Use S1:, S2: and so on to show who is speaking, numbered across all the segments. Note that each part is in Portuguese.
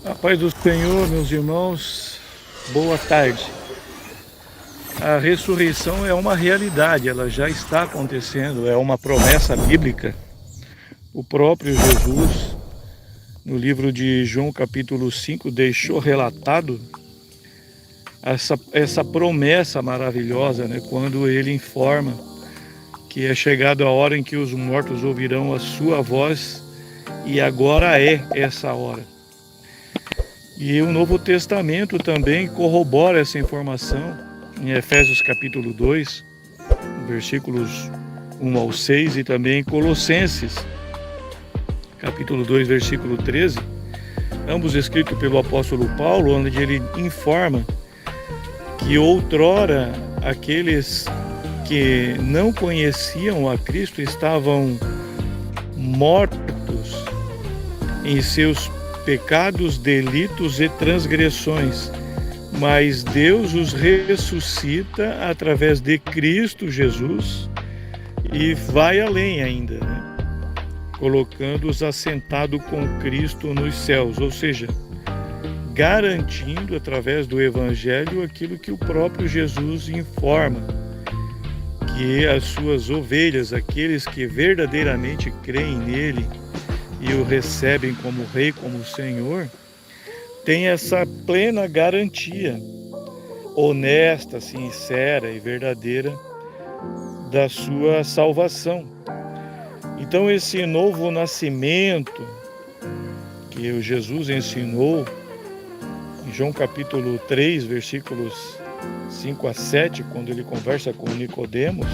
S1: A paz do Senhor, meus irmãos, boa tarde. A ressurreição é uma realidade, ela já está acontecendo, é uma promessa bíblica. O próprio Jesus, no livro de João capítulo 5, deixou relatado essa promessa maravilhosa, né? Quando ele informa que é chegada a hora em que os mortos ouvirão a sua voz, e agora é essa hora. E o Novo Testamento também corrobora essa informação em Efésios capítulo 2, versículos 1 ao 6, e também em Colossenses capítulo 2, versículo 13, ambos escritos pelo apóstolo Paulo, onde ele informa que outrora aqueles que não conheciam a Cristo estavam mortos em seus pecados, delitos e transgressões, mas Deus os ressuscita através de Cristo Jesus e vai além ainda, né? Colocando-os assentados com Cristo nos céus, ou seja, garantindo através do Evangelho aquilo que o próprio Jesus informa, que as suas ovelhas, aqueles que verdadeiramente creem nele e o recebem como Rei, como Senhor, tem essa plena garantia, honesta, sincera e verdadeira da sua salvação. Então esse novo nascimento que o Jesus ensinou em João capítulo 3, versículos 5 a 7, quando ele conversa com Nicodemos,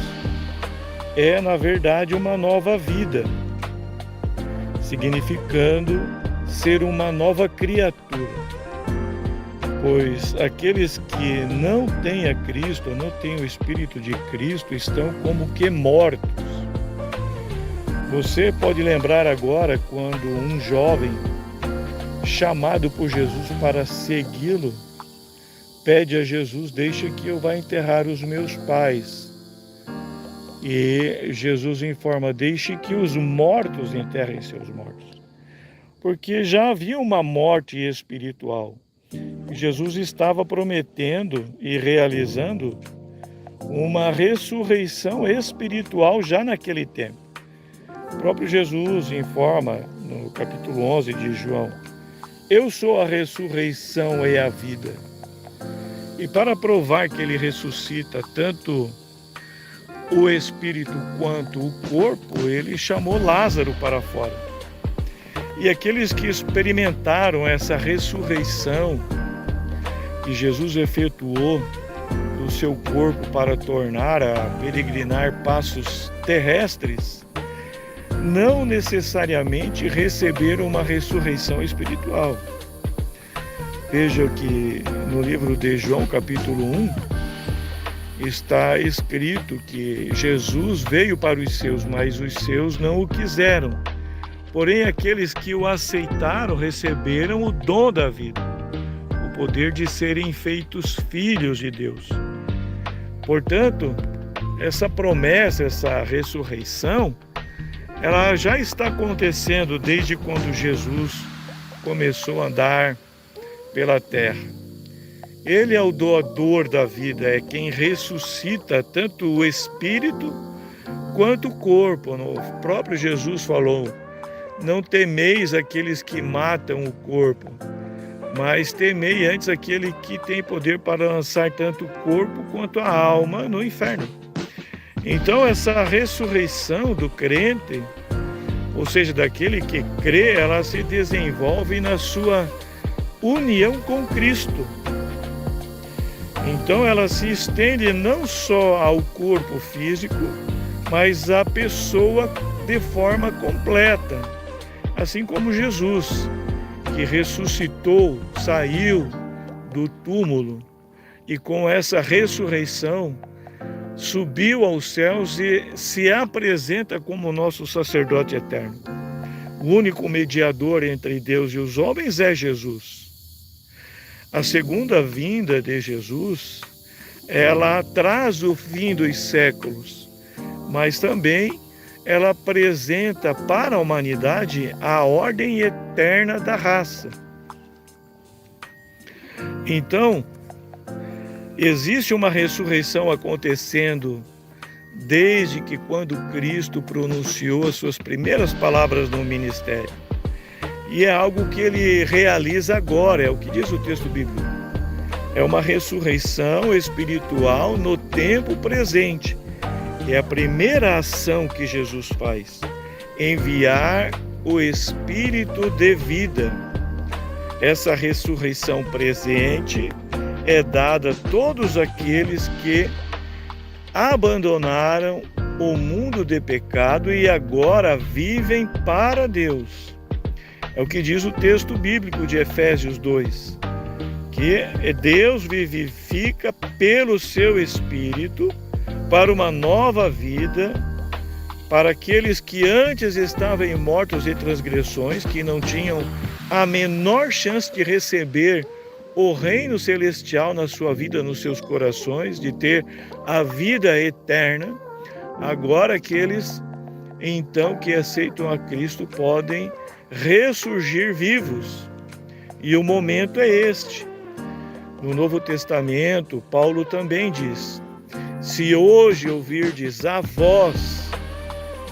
S1: é na verdade uma nova vida, significando ser uma nova criatura, pois aqueles que não têm a Cristo, não têm o Espírito de Cristo, estão como que mortos. Você pode lembrar agora quando um jovem chamado por Jesus para segui-lo pede a Jesus: deixa que eu vá enterrar os meus pais. E Jesus informa: deixe que os mortos enterrem seus mortos. Porque já havia uma morte espiritual. Jesus estava prometendo e realizando uma ressurreição espiritual já naquele tempo. O próprio Jesus informa no capítulo 11 de João: eu sou a ressurreição e a vida. E para provar que ele ressuscita tanto o espírito quanto o corpo, ele chamou Lázaro para fora. E aqueles que experimentaram essa ressurreição que Jesus efetuou do seu corpo para tornar a peregrinar passos terrestres, não necessariamente receberam uma ressurreição espiritual. Veja que no livro de João, capítulo 1, está escrito que Jesus veio para os seus, mas os seus não o quiseram. Porém, aqueles que o aceitaram receberam o dom da vida, o poder de serem feitos filhos de Deus. Portanto, essa promessa, essa ressurreição, ela já está acontecendo desde quando Jesus começou a andar pela terra. Ele é o doador da vida, é quem ressuscita tanto o espírito quanto o corpo. O próprio Jesus falou: não temeis aqueles que matam o corpo, mas temei antes aquele que tem poder para lançar tanto o corpo quanto a alma no inferno. Então essa ressurreição do crente, ou seja, daquele que crê, ela se desenvolve na sua união com Cristo. Então ela se estende não só ao corpo físico, mas à pessoa de forma completa. Assim como Jesus, que ressuscitou, saiu do túmulo e com essa ressurreição subiu aos céus e se apresenta como nosso sacerdote eterno. O único mediador entre Deus e os homens é Jesus. A segunda vinda de Jesus, ela traz o fim dos séculos, mas também ela apresenta para a humanidade a ordem eterna da raça. Então, existe uma ressurreição acontecendo desde que quando Cristo pronunciou as suas primeiras palavras no ministério. E é algo que ele realiza agora, é o que diz o texto bíblico. É uma ressurreição espiritual no tempo presente. É a primeira ação que Jesus faz, enviar o Espírito de vida. Essa ressurreição presente é dada a todos aqueles que abandonaram o mundo de pecado e agora vivem para Deus. É o que diz o texto bíblico de Efésios 2, que Deus vivifica pelo seu Espírito para uma nova vida, para aqueles que antes estavam mortos em transgressões, que não tinham a menor chance de receber o reino celestial na sua vida, nos seus corações, de ter a vida eterna. Agora aqueles, então, que aceitam a Cristo podem ressurgir vivos. E o momento é este. No Novo Testamento, Paulo também diz: se hoje ouvirdes a voz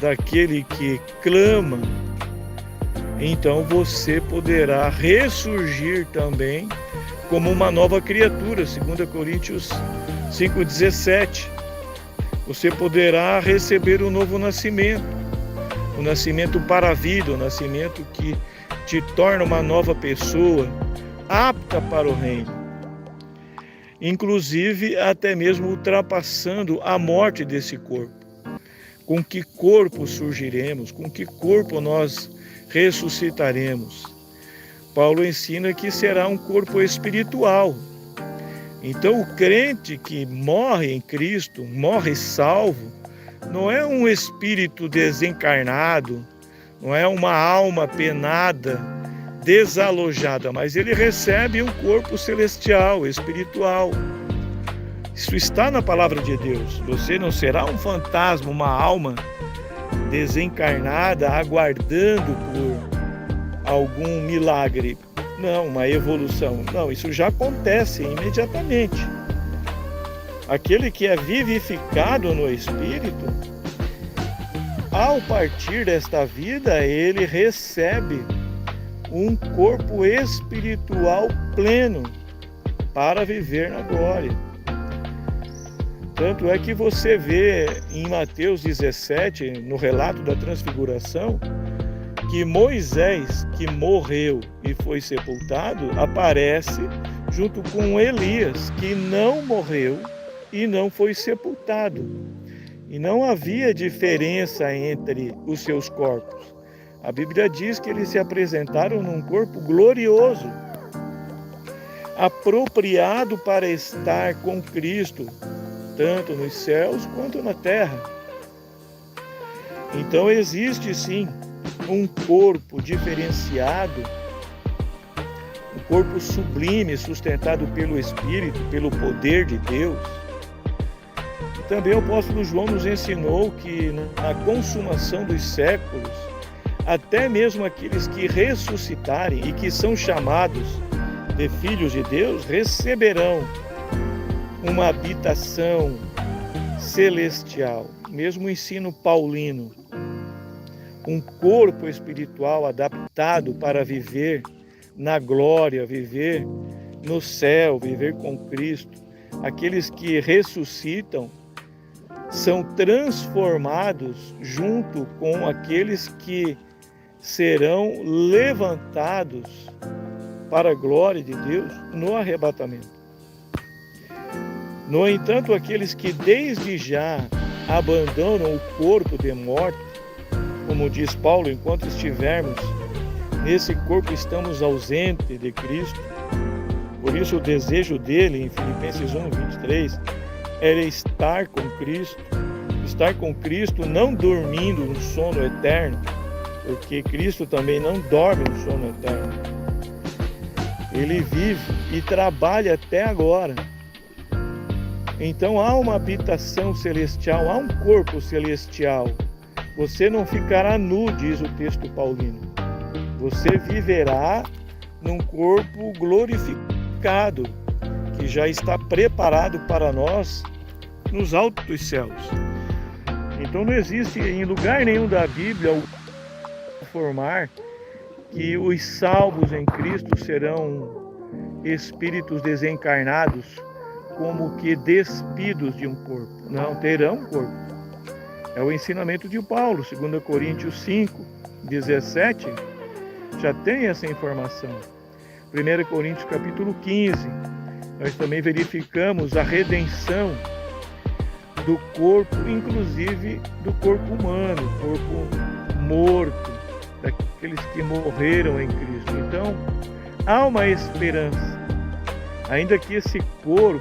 S1: daquele que clama, então você poderá ressurgir também como uma nova criatura, 2 Coríntios 5,17. Você poderá receber um novo nascimento, o nascimento para a vida, o nascimento que te torna uma nova pessoa, apta para o reino. Inclusive, até mesmo ultrapassando a morte desse corpo. Com que corpo surgiremos? Com que corpo nós ressuscitaremos? Paulo ensina que será um corpo espiritual. Então, o crente que morre em Cristo, morre salvo, não é um espírito desencarnado, não é uma alma penada, desalojada, mas ele recebe um corpo celestial, espiritual. Isso está na palavra de Deus. Você não será um fantasma, uma alma desencarnada, aguardando por algum milagre. Não, uma evolução. Não, isso já acontece imediatamente. Aquele que é vivificado no Espírito, ao partir desta vida, ele recebe um corpo espiritual pleno para viver na glória. Tanto é que você vê em Mateus 17, no relato da transfiguração, que Moisés, que morreu e foi sepultado, aparece junto com Elias, que não morreu e não foi sepultado. E não havia diferença entre os seus corpos. A Bíblia diz que eles se apresentaram num corpo glorioso, apropriado para estar com Cristo, tanto nos céus quanto na terra. Então existe sim um corpo diferenciado, um corpo sublime, sustentado pelo Espírito, pelo poder de Deus. E também o apóstolo João nos ensinou que na consumação dos séculos, até mesmo aqueles que ressuscitarem e que são chamados de filhos de Deus, receberão uma habitação celestial, mesmo o ensino paulino, um corpo espiritual adaptado para viver na glória, viver no céu, viver com Cristo. Aqueles que ressuscitam são transformados junto com aqueles que serão levantados para a glória de Deus no arrebatamento. No entanto, aqueles que desde já abandonam o corpo de morte, como diz Paulo, enquanto estivermos nesse corpo, estamos ausentes de Cristo. Por isso o desejo dele, em Filipenses 1:23, era estar com Cristo. Estar com Cristo não dormindo no sono eterno, porque Cristo também não dorme no sono eterno. Ele vive e trabalha até agora. Então há uma habitação celestial, há um corpo celestial. Você não ficará nu, diz o texto paulino. Você viverá num corpo glorificado. glorificado, que já está preparado para nós nos altos céus. Então não existe em lugar nenhum da Bíblia o informar que os salvos em Cristo serão espíritos desencarnados, como que despidos de um corpo. Não, terão um corpo. É o ensinamento de Paulo, 2 Coríntios 5, 17, já tem essa informação. 1 Coríntios capítulo 15, nós também verificamos a redenção do corpo, inclusive do corpo humano, corpo morto, daqueles que morreram em Cristo. Então, há uma esperança. Ainda que esse corpo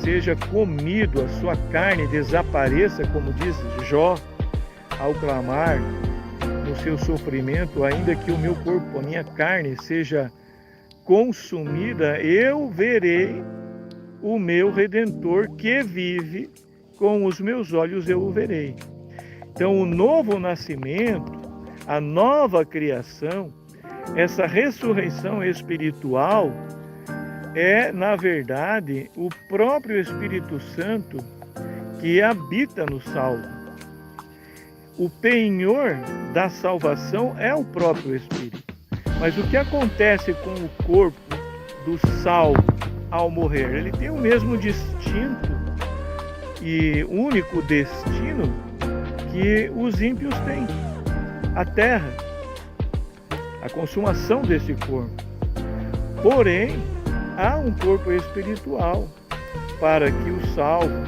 S1: seja comido, a sua carne desapareça, como diz Jó, ao clamar no seu sofrimento, ainda que o meu corpo, a minha carne seja consumida, eu verei o meu Redentor que vive, com os meus olhos eu o verei. Então, o novo nascimento, a nova criação, essa ressurreição espiritual é, na verdade, o próprio Espírito Santo que habita no salvo. O penhor da salvação é o próprio Espírito. Mas o que acontece com o corpo do salvo ao morrer? Ele tem o mesmo distinto e único destino que os ímpios têm: a terra, a consumação desse corpo. Porém, há um corpo espiritual para que o salvo,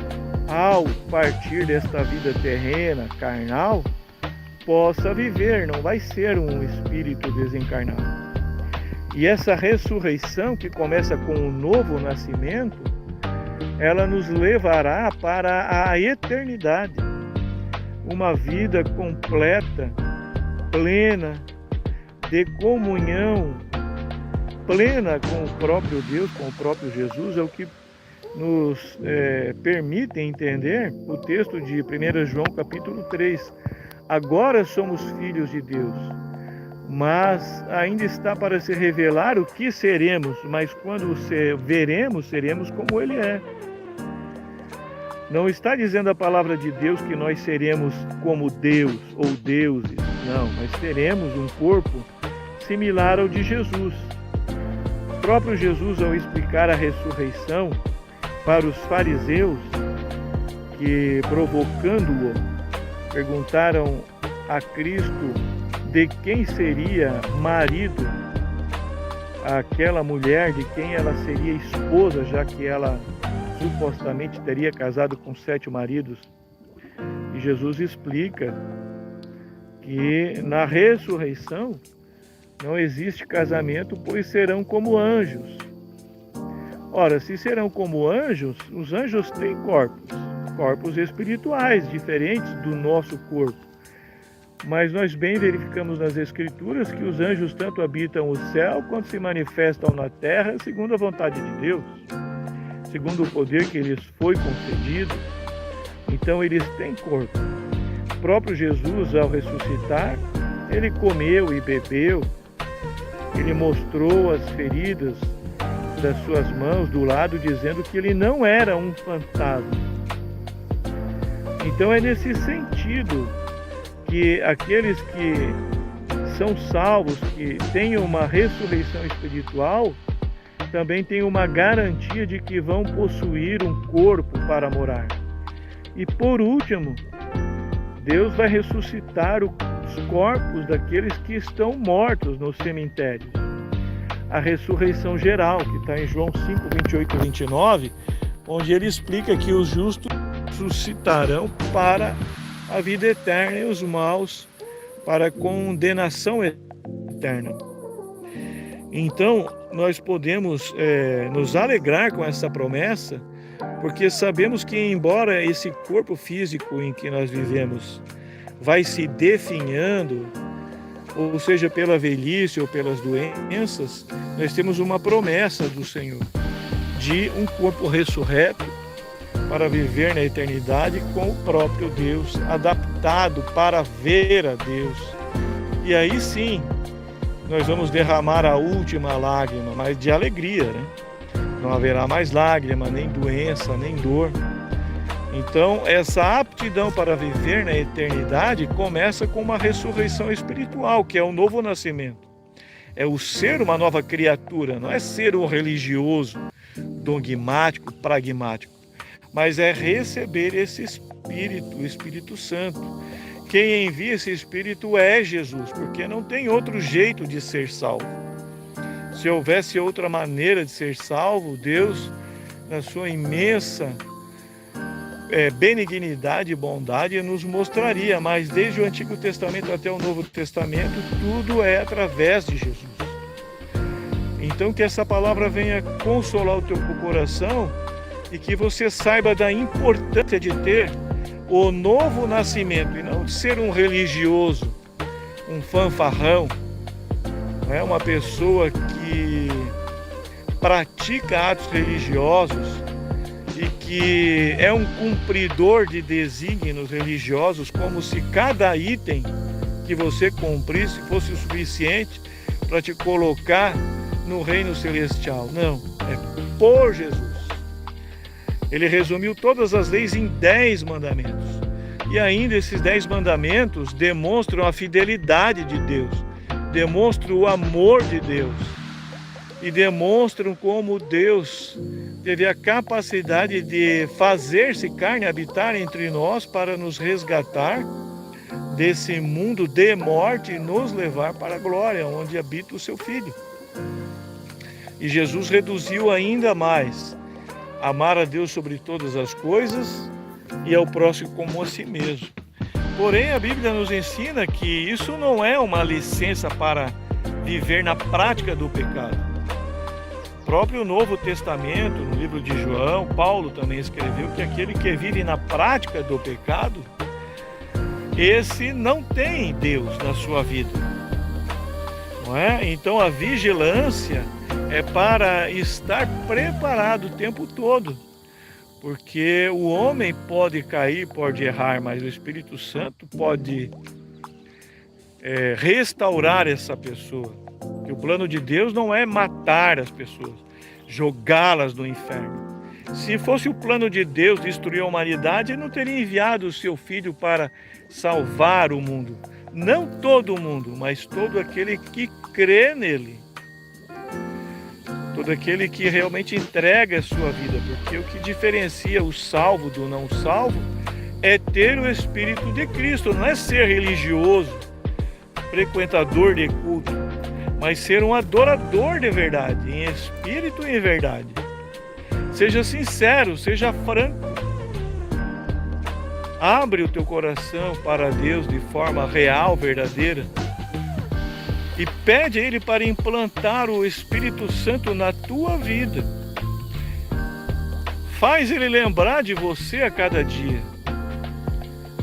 S1: ao partir desta vida terrena, carnal, possa viver, não vai ser um espírito desencarnado. E essa ressurreição, que começa com o novo nascimento, ela nos levará para a eternidade, uma vida completa, plena, de comunhão plena com o próprio Deus, com o próprio Jesus, é o que nos permite entender o texto de 1 João capítulo 3. Agora somos filhos de Deus, mas ainda está para se revelar o que seremos, mas quando veremos, seremos como Ele é. Não está dizendo a palavra de Deus que nós seremos como Deus ou deuses, não, mas teremos um corpo similar ao de Jesus. O próprio Jesus, ao explicar a ressurreição para os fariseus, que provocando-o, perguntaram a Cristo de quem seria marido aquela mulher, de quem ela seria esposa, já que ela supostamente teria casado com 7 maridos. E Jesus explica que na ressurreição não existe casamento, pois serão como anjos. Ora, se serão como anjos, os anjos têm corpos espirituais, diferentes do nosso corpo. Mas nós bem verificamos nas Escrituras que os anjos tanto habitam o céu, quanto se manifestam na terra, segundo a vontade de Deus, segundo o poder que lhes foi concedido. Então eles têm corpo. O próprio Jesus, ao ressuscitar, ele comeu e bebeu, ele mostrou as feridas das suas mãos do lado, dizendo que ele não era um fantasma. Então é nesse sentido que aqueles que são salvos, que têm uma ressurreição espiritual, também têm uma garantia de que vão possuir um corpo para morar. E por último, Deus vai ressuscitar os corpos daqueles que estão mortos nos cemitérios. A ressurreição geral, que está em João 5, 28 e 29, onde ele explica que os justos ressuscitarão para a vida eterna e os maus para a condenação eterna. Então, nós podemos nos alegrar com essa promessa, porque sabemos que, embora esse corpo físico em que nós vivemos vai se definhando, ou seja, pela velhice ou pelas doenças, nós temos uma promessa do Senhor de um corpo ressurreto para viver na eternidade com o próprio Deus, adaptado para ver a Deus. E aí sim, nós vamos derramar a última lágrima, mas de alegria, né? Não haverá mais lágrima, nem doença, nem dor. Então, essa aptidão para viver na eternidade começa com uma ressurreição espiritual, que é o novo nascimento. É o ser uma nova criatura, não é ser um religioso, dogmático, pragmático, mas é receber esse Espírito, o Espírito Santo. Quem envia esse Espírito é Jesus, porque não tem outro jeito de ser salvo. Se houvesse outra maneira de ser salvo, Deus, na sua imensa benignidade e bondade, nos mostraria, mas desde o Antigo Testamento até o Novo Testamento, tudo é através de Jesus. Então que essa palavra venha consolar o teu coração e que você saiba da importância de ter o novo nascimento e não de ser um religioso, um fanfarrão, uma pessoa que pratica atos religiosos e que é um cumpridor de desígnios religiosos, como se cada item que você cumprisse fosse o suficiente para te colocar no reino celestial. Não, é por Jesus. Ele resumiu todas as leis em 10 mandamentos. E ainda esses 10 mandamentos demonstram a fidelidade de Deus, demonstram o amor de Deus e demonstram como Deus teve a capacidade de fazer-se carne, habitar entre nós para nos resgatar desse mundo de morte e nos levar para a glória, onde habita o seu Filho. E Jesus reduziu ainda mais: amar a Deus sobre todas as coisas e ao próximo como a si mesmo. Porém, a Bíblia nos ensina que isso não é uma licença para viver na prática do pecado. O próprio Novo Testamento, no livro de João, Paulo também escreveu que aquele que vive na prática do pecado, esse não tem Deus na sua vida. Não é? Então a vigilância é para estar preparado o tempo todo, porque o homem pode cair, pode errar, mas o Espírito Santo pode restaurar essa pessoa. Que o plano de Deus não é matar as pessoas, jogá-las no inferno. Se fosse o plano de Deus destruir a humanidade, Ele não teria enviado o seu Filho para salvar o mundo. Não todo mundo, mas todo aquele que crê nele. Todo aquele que realmente entrega a sua vida, porque o que diferencia o salvo do não salvo é ter o Espírito de Cristo, não é ser religioso, frequentador de culto, mas ser um adorador de verdade, em espírito e em verdade. Seja sincero, seja franco. Abre o teu coração para Deus de forma real, verdadeira. E pede a Ele para implantar o Espírito Santo na tua vida. Faz Ele lembrar de você a cada dia.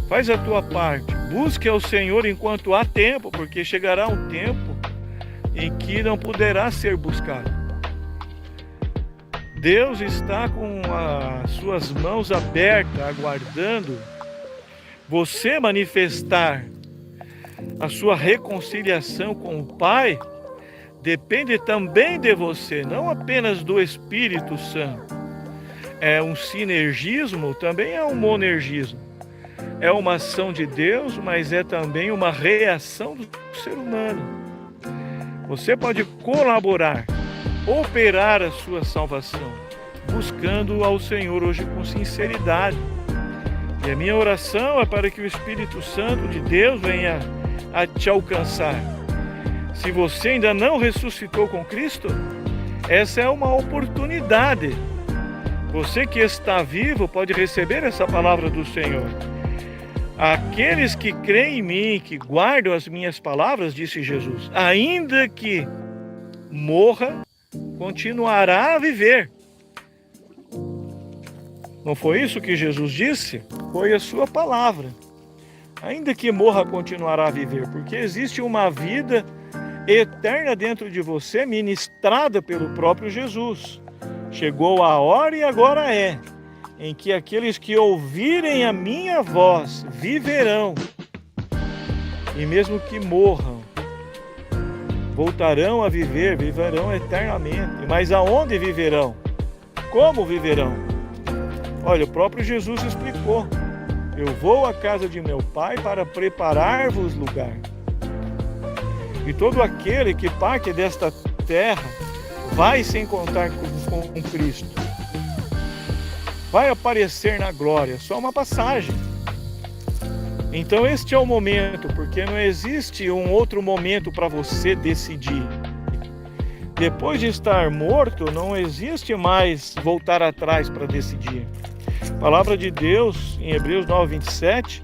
S1: Faz a tua parte. Busque ao Senhor enquanto há tempo, porque chegará um tempo em que não poderá ser buscado. Deus está com as suas mãos abertas, aguardando você manifestar a sua reconciliação com o Pai. Depende também de você, não apenas do Espírito Santo. É um sinergismo, também é um monergismo. É uma ação de Deus, mas é também uma reação do ser humano. Você pode colaborar, operar a sua salvação, buscando ao Senhor hoje com sinceridade. E a minha oração é para que o Espírito Santo de Deus venha a te alcançar. Se você ainda não ressuscitou com Cristo, essa é uma oportunidade. Você que está vivo pode receber essa palavra do Senhor. Aqueles que creem em mim, que guardam as minhas palavras, disse Jesus, ainda que morra, continuará a viver. Não foi isso que Jesus disse? Foi a sua palavra. Ainda que morra, continuará a viver, porque existe uma vida eterna dentro de você, ministrada pelo próprio Jesus. Chegou a hora e agora é, em que aqueles que ouvirem a minha voz viverão, e mesmo que morram, voltarão a viver, viverão eternamente. Mas aonde viverão? como viverão? Olha, o próprio Jesus explicou: eu vou à casa de meu Pai para preparar-vos lugar. E todo aquele que parte desta terra vai se encontrar com Cristo. Vai aparecer na glória, só uma passagem. Então este é o momento, porque não existe um outro momento para você decidir. Depois de estar morto, não existe mais voltar atrás para decidir. A palavra de Deus, em Hebreus 9:27,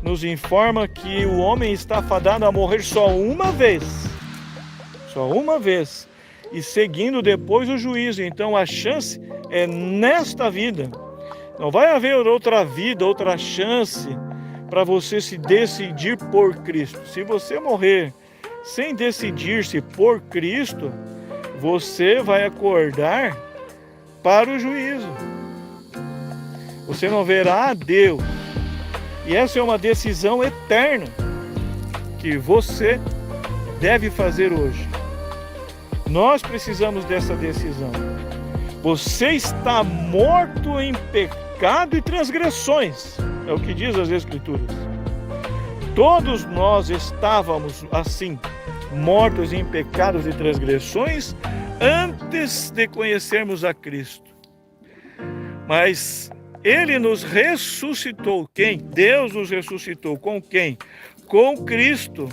S1: nos informa que o homem está fadado a morrer só uma vez. Só uma vez. E seguindo depois o juízo. Então a chance é nesta vida. Não vai haver outra vida, outra chance para você se decidir por Cristo. Se você morrer sem decidir-se por Cristo, você vai acordar para o juízo. Você não verá a Deus. E essa é uma decisão eterna que você deve fazer hoje. Nós precisamos dessa decisão. Você está morto em pecado e transgressões. É o que diz as Escrituras. Todos nós estávamos assim, mortos em pecados e transgressões, antes de conhecermos a Cristo. Mas Ele nos ressuscitou. Quem? Deus nos ressuscitou. Com quem? Com Cristo.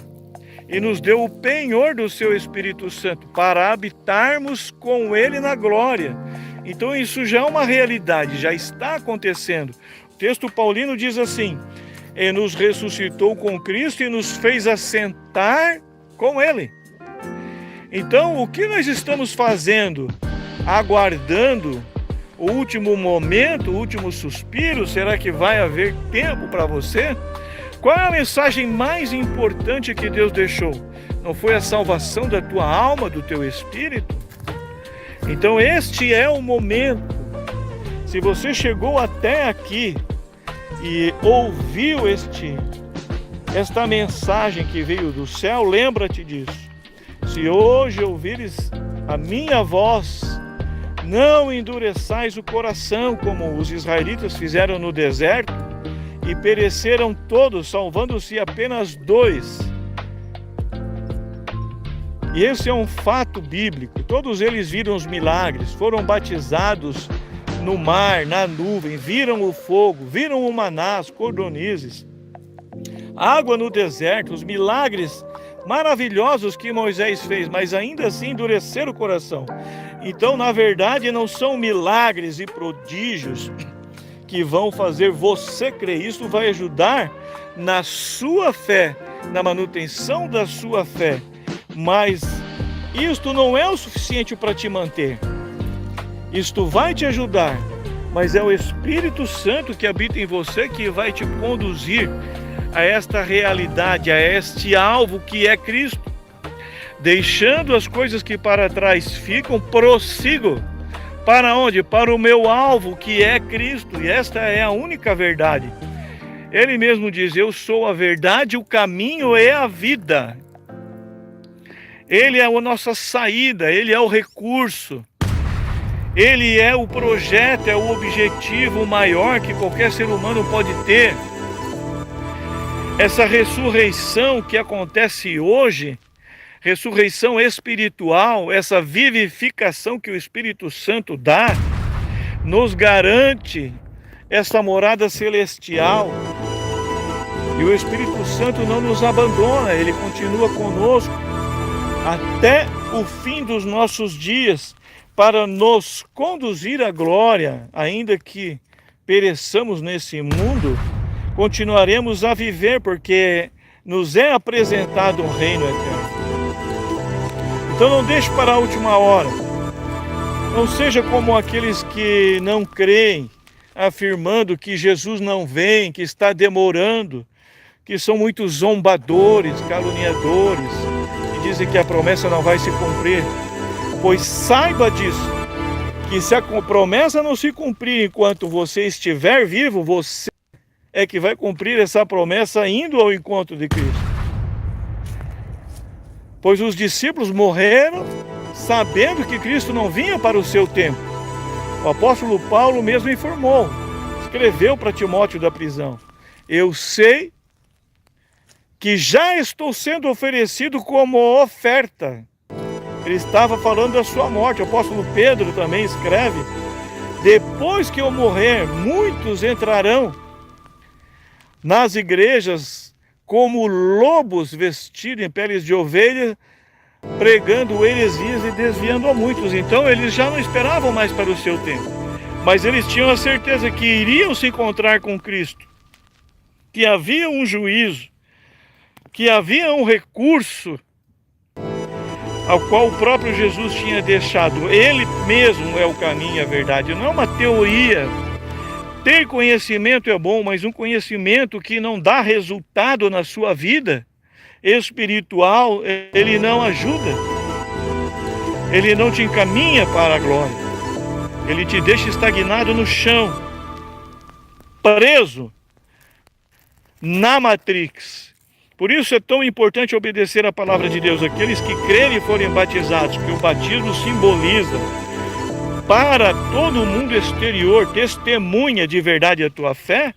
S1: E nos deu o penhor do seu Espírito Santo para habitarmos com Ele na glória. Então isso já é uma realidade, já está acontecendo. O texto paulino diz assim: e nos ressuscitou com Cristo e nos fez assentar com Ele. Então o que nós estamos fazendo? Aguardando o último momento, o último suspiro? Será que vai haver tempo para você? Qual é a mensagem mais importante que Deus deixou? Não foi a salvação da tua alma, do teu espírito? Então este é o momento. Se você chegou até aqui e ouviu esta mensagem que veio do céu, lembra-te disso. Se hoje ouvires a minha voz, não endureçais o coração, como os israelitas fizeram no deserto, e pereceram todos, salvando-se apenas 2. E esse é um fato bíblico. Todos eles viram os milagres, foram batizados no mar, na nuvem, viram o fogo, viram o maná, as cordonizes, água no deserto, os milagres maravilhosos que Moisés fez, mas ainda assim endureceram o coração. Então, na verdade, não são milagres e prodígios que vão fazer você crer. Isso vai ajudar na sua fé, na manutenção da sua fé. Mas isto não é o suficiente para te manter. Isto vai te ajudar, mas é o Espírito Santo que habita em você que vai te conduzir a esta realidade, a este alvo que é Cristo. Deixando as coisas que para trás ficam, prossigo. Para onde? Para o meu alvo, que é Cristo. E esta é a única verdade. Ele mesmo diz: eu sou a verdade, o caminho e a vida. Ele é a nossa saída, Ele é o recurso. Ele é o projeto, é o objetivo maior que qualquer ser humano pode ter. Essa ressurreição que acontece hoje, ressurreição espiritual, essa vivificação que o Espírito Santo dá, nos garante essa morada celestial. E o Espírito Santo não nos abandona, Ele continua conosco até o fim dos nossos dias, para nos conduzir à glória. Ainda que pereçamos nesse mundo, continuaremos a viver, porque nos é apresentado um reino eterno. Então não deixe para a última hora. Não seja como aqueles que não creem, afirmando que Jesus não vem, que está demorando, que são muito zombadores, caluniadores, que dizem que a promessa não vai se cumprir. Pois saiba disso, que se a promessa não se cumprir enquanto você estiver vivo, você é que vai cumprir essa promessa indo ao encontro de Cristo. Pois os discípulos morreram sabendo que Cristo não vinha para o seu tempo. O apóstolo Paulo mesmo informou, escreveu para Timóteo da prisão: eu sei que já estou sendo oferecido como oferta. Ele estava falando da sua morte. O apóstolo Pedro também escreve: depois que eu morrer, muitos entrarão nas igrejas como lobos vestidos em peles de ovelha, pregando heresias e desviando a muitos. Então eles já não esperavam mais para o seu tempo, mas eles tinham a certeza que iriam se encontrar com Cristo, que havia um juízo, que havia um recurso ao qual o próprio Jesus tinha deixado. Ele mesmo é o caminho e a verdade, não é uma teoria. Ter conhecimento é bom, mas um conhecimento que não dá resultado na sua vida espiritual, ele não ajuda. Ele não te encaminha para a glória. Ele te deixa estagnado no chão, preso na Matrix. Por isso é tão importante obedecer a palavra de Deus. Aqueles que crerem e forem batizados, porque o batismo simboliza para todo o mundo exterior, testemunha de verdade a tua fé,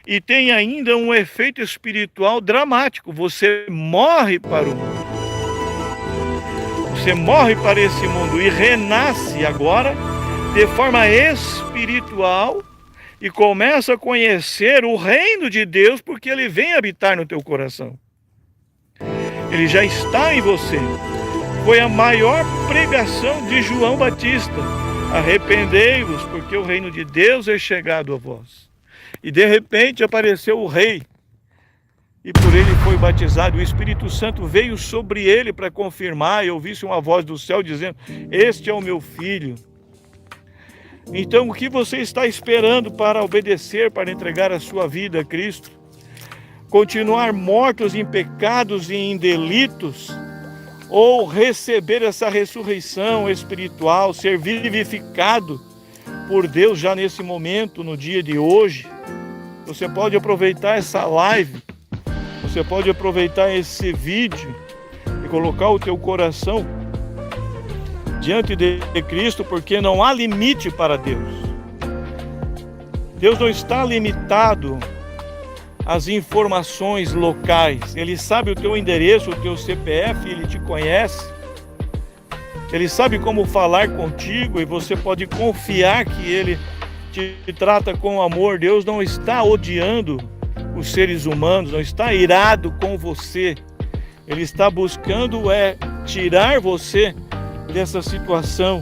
S1: e tem ainda um efeito espiritual dramático. Você morre para o mundo. Você morre para esse mundo e renasce agora de forma espiritual e começa a conhecer o reino de Deus, porque ele vem habitar no teu coração. Ele já está em você. Foi a maior pregação de João Batista: arrependei-vos, porque o reino de Deus é chegado a vós. E de repente apareceu o rei, e por ele foi batizado. O Espírito Santo veio sobre ele para confirmar, e ouvisse uma voz do céu dizendo: este é o meu filho. Então o que você está esperando para obedecer, para entregar a sua vida a Cristo? Continuar mortos em pecados e em delitos? Ou receber essa ressurreição espiritual, ser vivificado por Deus já nesse momento, no dia de hoje? Você pode aproveitar essa live, você pode aproveitar esse vídeo e colocar o teu coração diante de Cristo, porque não há limite para Deus. Deus não está limitado às informações locais. Ele sabe o teu endereço, o teu CPF, ele te conhece. Ele sabe como falar contigo e você pode confiar que ele te trata com amor. Deus não está odiando os seres humanos, não está irado com você. Ele está buscando tirar você dessa situação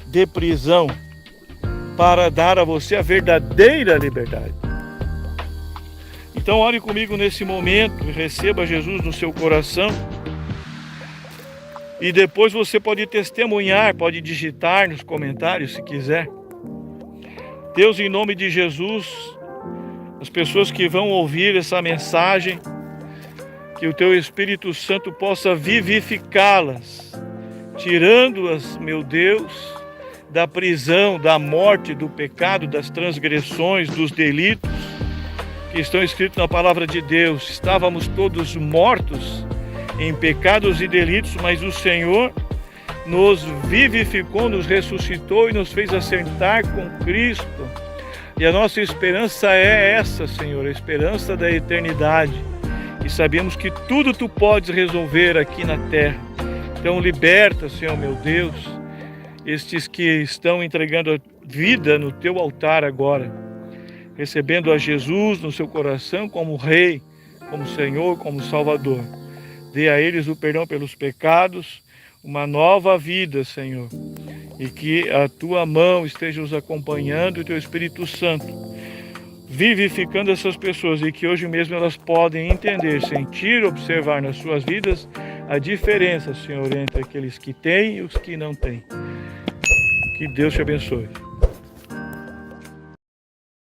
S1: de prisão para dar a você a verdadeira liberdade. Então ore comigo nesse momento e receba Jesus no seu coração. E depois você pode testemunhar, pode digitar nos comentários se quiser. Deus, em nome de Jesus, as pessoas que vão ouvir essa mensagem, que o teu Espírito Santo possa vivificá-las, tirando-as, meu Deus, da prisão, da morte, do pecado, das transgressões, dos delitos que estão escritos na palavra de Deus. Estávamos todos mortos em pecados e delitos, mas o Senhor nos vivificou, nos ressuscitou e nos fez assentar com Cristo. E a nossa esperança é essa, Senhor, a esperança da eternidade. E sabemos que tudo Tu podes resolver aqui na terra. Então liberta, Senhor meu Deus, estes que estão entregando a vida no Teu altar agora, recebendo a Jesus no seu coração como Rei, como Senhor, como Salvador. Dê a eles o perdão pelos pecados, uma nova vida, Senhor, e que a Tua mão esteja os acompanhando e o Teu Espírito Santo vivificando essas pessoas, e que hoje mesmo elas podem entender, sentir, observar nas suas vidas a diferença, Senhor, entre aqueles que têm e os que não têm. Que Deus te abençoe.